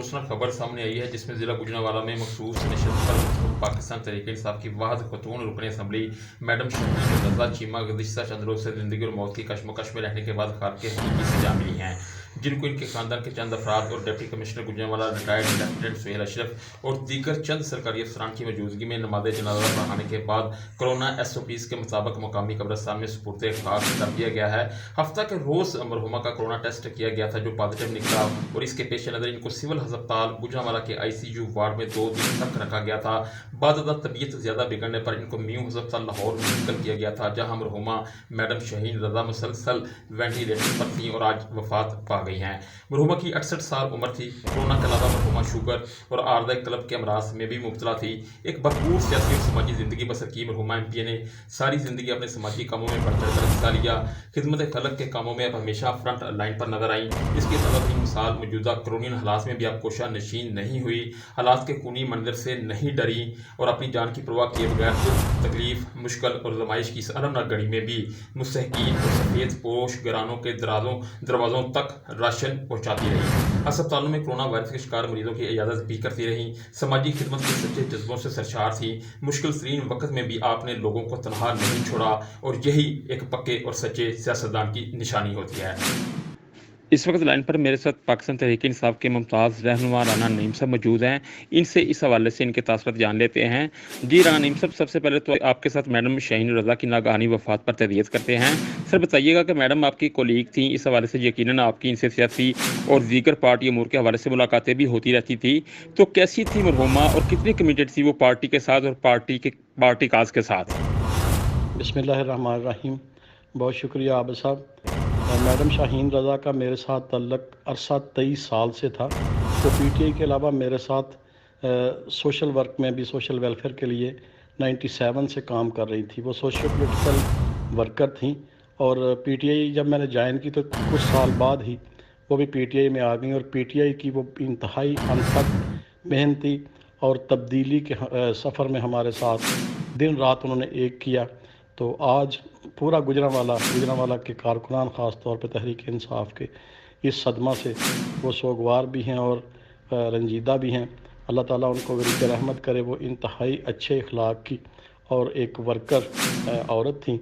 अफसोसनाक खबर सामने आई है जिसमें जिला गुजरांवाला में मखसूस नशस्त पर पाकिस्तान तहरीक इंसाफ की वाहद खतून रुकन असम्बली मैडम शहीद रजा चीमा गुज़िश्ता चंद रोज़ से ज़िंदगी और मौत की कशमकश में रहने के बाद खाक के हकीकी सजा मिली हैं, जिनको इनके खानदान के चंद अफराद और deputy commissioner Gujranwala retired lieutenant Suhail Ashraf और दीगर चंद सरकारी अफसरान की मौजूदगी में नमाज जनाजा पढ़ाने के बाद कोरोना SOPs के मुताबिक मुकामी कब्रिस्तान में सुपुर्द खाक कर दिया गया है। हफ्ता के रोज़ मरहुमा का कोरोना टेस्ट किया गया था जो पॉजिटिव निकला और इसके पेश नज़र इनको सिविल अस्पताल गुजरांवाला के ICU वार्ड में 2 दिन तक रखा गया था। बाद तबीयत ज़्यादा बिगड़ने पर इनको म्यू अस्पताल लाहौर में मुंतकिल किया गया था, जहाँ मरहुमा मैडम शहीन रजा मुसलसल वेंटिलेटर पर थी और आज वफात पा गई हैं। मरहुमा की 68 साल उम्र थी। कोरोना के अलावा मरहुमा शुगर और आर्दय क्लब के अमराज में भी मुब्तला थी। एक भरपूर सियासी और समाजी ज़िंदगी बसर की मरहुमा MP ने सारी ज़िंदगी अपने समाजी कामों में बढ़ चढ़ कर हिस्सा लिया। खिदमत खलक के कामों में अब हमेशा फ्रंट लाइन पर नजर आई। इसकी तबाही मिसाल मौजूदा कोरोनियल हालात में भी आप कोशा नशीन नहीं हुई, हालात के खूनी मंजर से नहीं डरी और अपनी जान की परवाह किए बगैर तकलीफ, मुश्किल और ज़माइश की इस अलमनाक घड़ी में भी मुस्तहकीन और सफ़ेद पोश घरानों के दरवाज़ों तक राशन पहुँचाती रही। अस्पतालों में कोरोना वायरस के शिकार मरीजों की इजाज़त भी करती रही। समाजी खिदमत के सच्चे जज्बों से सरशार थी। मुश्किल तरीन वक्त में भी आपने लोगों को तनहा नहीं छोड़ा और यही एक पक्के और सच्चे सियासतदान की निशानी होती है। इस वक्त लाइन पर मेरे साथ पाकिस्तान तहरीक इंसाफ के मुमताज़ रहनुमा राना नईम साहब मौजूद हैं। इनसे इस हवाले से इनके तासुरात जान लेते हैं। जी राना नईम साहब, सबसे पहले तो आपके साथ मैडम शहीन रजा की नागहानी वफात पर तहदियत करते हैं। सर बताइएगा कि मैडम आपकी कोलीग थी, इस हवाले से यकीनन आपकी इनसे सियासी और दीगर पार्टी अमूर के हवाले से मुलाकातें भी होती रहती थी, तो कैसी थी मरहुमा और कितनी कमिटेड थी वो पार्टी के साथ और पार्टी काज के साथ? बिस्मिल्लाहिर्रहमानिर्रहीम। बहुत शुक्रिया आबिद साहब। मैडम शाहीन रज़ा का मेरे साथ तल्लक अरसा 23 साल से था। तो PTI के अलावा मेरे साथ सोशल वर्क में भी सोशल वेलफेयर के लिए 97 से काम कर रही थी। वो सोशल पोलिटिकल वर्कर थी और PTI जब मैंने ज्वाइन की तो कुछ साल बाद ही वो भी PTI में आ गई और PTI की वो इंतहाई अनथक मेहनती और तब्दीली के सफ़र में हमारे साथ दिन रात उन्होंने एक किया। तो आज पूरा गुजरांवाला के कारकुनान ख़ास तौर पे तहरीक इंसाफ के इस सदमा से वो सोगवार भी हैं और रंजीदा भी हैं। अल्लाह ताला उनको वरीक़ रहमत करे। वो इंतहाई अच्छे अखलाक की और एक वर्कर औरत थी।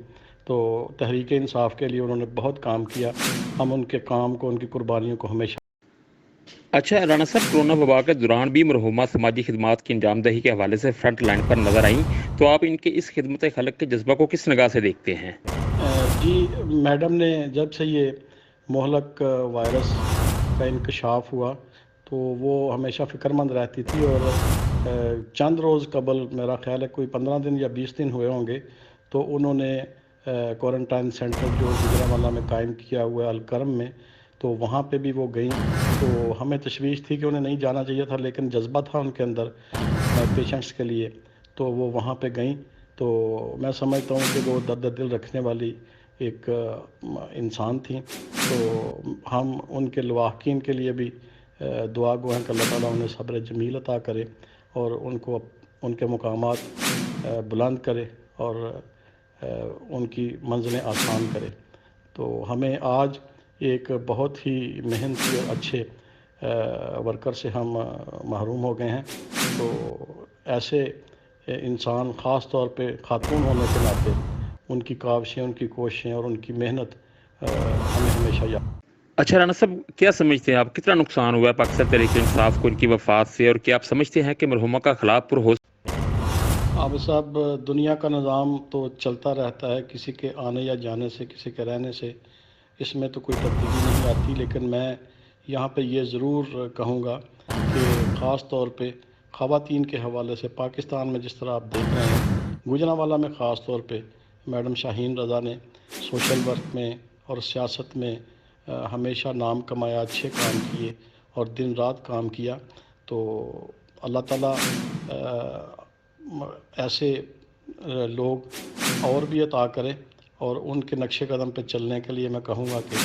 तो तहरीक इंसाफ के लिए उन्होंने बहुत काम किया। हम उनके काम को, उनकी कुर्बानियों को हमेशा। अच्छा राना साहब, कोरोना वबा के दौरान भी मरहुमा समाजी खिदमात की अंजामदही के हवाले से फ्रंट लाइन पर नजर आई, तो आप इनके इस खिदमत खलक के जज्बा को किस निगाह से देखते हैं? जी, मैडम ने जब से ये मोहलक वायरस का इंकशाफ हुआ तो वो हमेशा फ़िक्रमंद रहती थी और चंद रोज़ कबल, मेरा ख्याल है कोई 15 दिन या 20 दिन हुए होंगे, तो उन्होंने क्वारंटाइन सेंटर जो गुजरांवाला में कायम किया हुआ है अलकरम में, तो वहाँ पे भी वो गई। तो हमें तशवीश थी कि उन्हें नहीं जाना चाहिए था, लेकिन जज्बा था उनके अंदर पेशेंट्स के लिए, तो वो वहाँ पे गई। तो मैं समझता हूँ कि वो दर्द दिल रखने वाली एक इंसान थी। तो हम उनके लवाहकीन के लिए भी दुआ गो हैं कि अल्लाह ताला उन्हें सब्र जमील अता करे और उनको उनके मुकामात बुलंद करे और उनकी मंजिलें आसान करे। तो हमें आज एक बहुत ही मेहनती और अच्छे वर्कर से हम महरूम हो गए हैं। तो ऐसे इंसान ख़ास तौर पे खातून होने के नाते उनकी काविशें, उनकी कोशिशें और उनकी मेहनत हमें हमेशा याद। अच्छा राना साहब, क्या समझते हैं आप, कितना नुकसान हुआ है पाकिस्तान तहरीक इंसाफ को इनकी वफात से, और क्या आप समझते हैं कि मरहुमा का खिलाफ पुर हो? अब साहब, दुनिया का निज़ाम तो चलता रहता है, किसी के आने या जाने से, किसी के रहने से इसमें तो कोई तब्दीली नहीं आती। लेकिन मैं यहाँ पे ये ज़रूर कहूँगा कि ख़ास तौर पे ख़वातीन के हवाले से पाकिस्तान में जिस तरह आप देख रहे हैं, गुजरांवाला में ख़ास तौर पे मैडम शाहीन रज़ा ने सोशल वर्क में और सियासत में हमेशा नाम कमाया, अच्छे काम किए और दिन रात काम किया। तो अल्लाह ताला ऐसे लोग और भी अता करे और उनके नक्शे कदम पे चलने के लिए मैं कहूँगा कि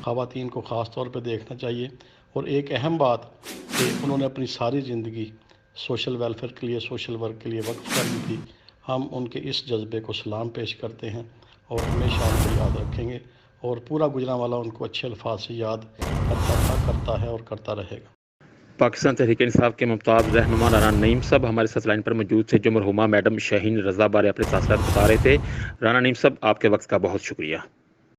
ख़वातीन को ख़ास तौर पे देखना चाहिए। और एक अहम बात कि उन्होंने अपनी सारी ज़िंदगी सोशल वेलफेयर के लिए, सोशल वर्क के लिए वक्फ कर दी थी। हम उनके इस जज्बे को सलाम पेश करते हैं और हमेशा उनको याद रखेंगे और पूरा गुजरांवाला उनको अच्छे अल्फाज से याद करता था, करता है और करता रहेगा। پاکستان تحریک انصاف کے ممتاز رہنما رانا نعیم صاحب ہمارے ساتھ لائن پر موجود تھے، جو مرحومہ میڈم شاہین رضا بارے اپنے تاثرات بتا رہے تھے۔ رانا نعیم صاحب، آپ کے وقت کا بہت شکریہ۔